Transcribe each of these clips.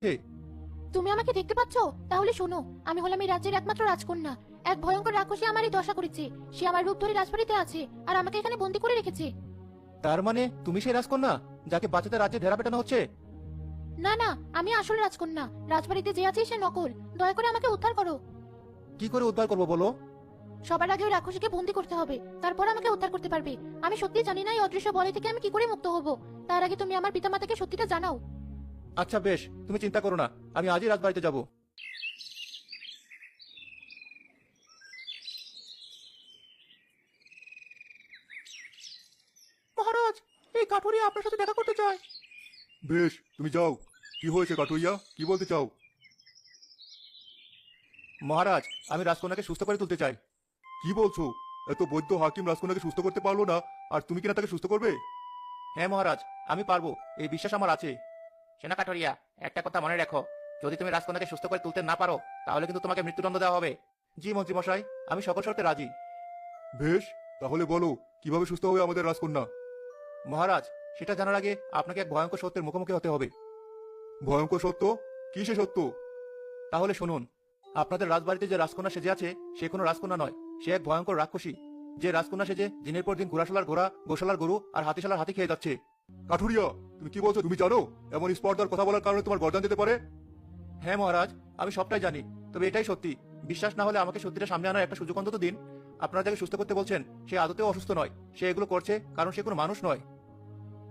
হে, তুমি আমাকে দেখতে পাচ্ছ? তাহলে শোনো, আমি হলাম এই রাজ্যের একমাত্র রাজকন্যা। এক ভয়ঙ্কর রাক্ষসী আমার এই দশা করেছে। সে আমার রূপ ধরে রাজবাড়িতে আছে আর আমাকে এখানে বন্দি করে রেখেছে। তার মানে তুমি সেই রাজকন্যা যাকে বাঁচাতে রাজ্যে ঢেরা পেটানো হচ্ছে? না না, আমি আসল রাজকন্যা। রাজবাড়িতে যে আছে সে নকল। দয়া করে আমাকে উদ্ধার করো। কি করে উদ্ধার করবো বলো? সবার আগে ওই রাক্ষসীকে বন্দি করতে হবে, তারপর আমাকে উদ্ধার করতে পারবে। আমি সত্যি জানি না এই অদৃশ্য বলয় থেকে আমি কি করে মুক্ত হব। তার আগে তুমি আমার পিতামাতাকে সত্যিটা জানাও। আচ্ছা বেশ, তুমি চিন্তা করো না, আমি আজই রাজবাড়িতে যাব। মহারাজ, এই কাঠুরিয়া আপনার সাথে দেখা করতে চায়। বেশ, তুমি যাও। কি হয়েছে কাটুইয়া, কি বলতে চাও? মহারাজ, আমি রাজকন্যাকে সুস্থ করে তুলতে চাই। কি বলছো? এত বৈদ্য হাকিম রাজকন্যাকে সুস্থ করতে পারলো না, আর তুমি কিনা তাকে সুস্থ করবে? হ্যাঁ মহারাজ, আমি পারবো, এই বিশ্বাস আমার আছে। সেনা কাঠুরিয়া, একটা কথা মনে রাখো, যদি তুমি রাজকন্যাকে সুস্থ করে তুলতে না পারো তাহলে কিন্তু তোমাকে মৃত্যুদণ্ড দেওয়া হবে। জি মন্ত্রী মশাই, আমি সকল শর্তে রাজি। বেশ, তাহলে বলো কিভাবে সুস্থ হবে আমাদের রাজকন্যা? মহারাজ, সেটা জানার আগে আপনাকে এক ভয়ঙ্কর সত্যের মুখোমুখি হতে হবে। ভয়ঙ্কর সত্য? কি সে সত্য? তাহলে শুনুন, আপনাদের রাজবাড়িতে যে রাজকন্যা সেজে আছে সে কোনো রাজকন্যা নয়, সে এক ভয়ঙ্কর রাক্ষসী। যে রাজকন্যা সেজে দিনের পর দিন ঘোড়াশালার ঘোড়া, গোশালার গরু আর হাতিশালার হাতি খেয়ে যাচ্ছে। কাঠুরিয়া, তুমি কি বলছো? তুমি জানো এমন স্পর্ধার কথা বলার কারণে তোমার গর্দান যেতে পারে? হ্যাঁ মহারাজ, আমি সবটাই জানি, তবে এটাই সত্যি। বিশ্বাস না হলে আমাকে সত্যিটা সামনে আনার একটা সুযোগ অন্তত দিন। আপনারা যাকে সুস্থ করতে বলছেন সে আদতেও অসুস্থ নয়, সে এগুলো করছে কারণ সে কোনো মানুষ নয়।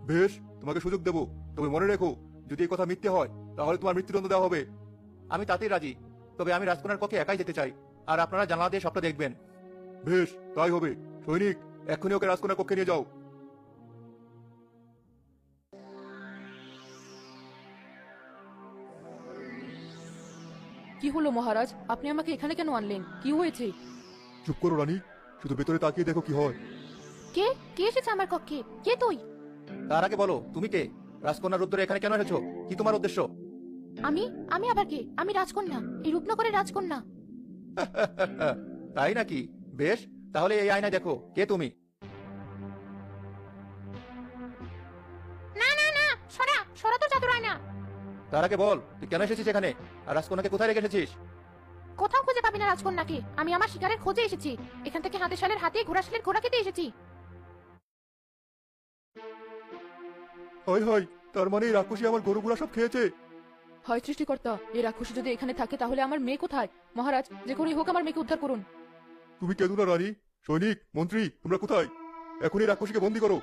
বেশ, তোমাকে সুযোগ দেবো, তবে মনে রেখো, যদি এই কথা মিথ্যে হয় তাহলে তোমার মৃত্যুদণ্ড দেওয়া হবে। আমি তাতেই রাজি, তবে আমি রাজকন্যার পক্ষে একাই যেতে চাই, আর আপনারা জানালা দিয়ে সবটা দেখবেন। বেশ, তাই হবে। সৈনিক, এক্ষুনি ওকে রাজকন্যার কক্ষে নিয়ে যাও। কি হলো মহারাজ, আপনি আমাকে এখানে কেন আনলেন? কি হয়েছে? চুপ করো রানী, শুধু ভেতরে তাকিয়ে দেখো কি হয়। কে কে এসেছে আমার কক্ষে? কে তুই? তার আগে বলো, তুমি কে? রাজকন্যার রূপ ধরে এখানে কেন এসেছো? কি তোমার উদ্দেশ্য? আমি আমি আবার কে? আমি রাজকন্যা, এই রূপনগরের রাজকন্যা। তাই নাকি? বেশ, তাহলে এই আয়নায় দেখো কে তুমি। না না না, সরা সরা তো জাদুর আয়না। তার আগে বল, তুই কেন এসেছিস এখানে, আর রাজকন্যাকে কোথায় রেখে এসেছিস? কোথাও খুঁজে পাবি না রাজকন্যাকে। আমি আমার শিকারের খোঁজে এসেছি। এখান থেকে হাতিশালের হাতি, ঘোড়াশালের ঘোড়া খেতে এসেছি। হয় হয়, তার মানে এই রাক্ষসী আমার গরুগুলা সব খেয়েছে। হয় সৃষ্টিকর্তা, এই রাক্ষসী যদি এখানে থাকে তাহলে আমার মেয়ে কোথায়? মহারাজ, যে করেই হোক আমার মেয়েকে উদ্ধার করুন। তুমি কেঁদো না রানী। সৈনিক, মন্ত্রী, তোমরা কোথায়? এখনই রাক্ষসীকে বন্দী করো।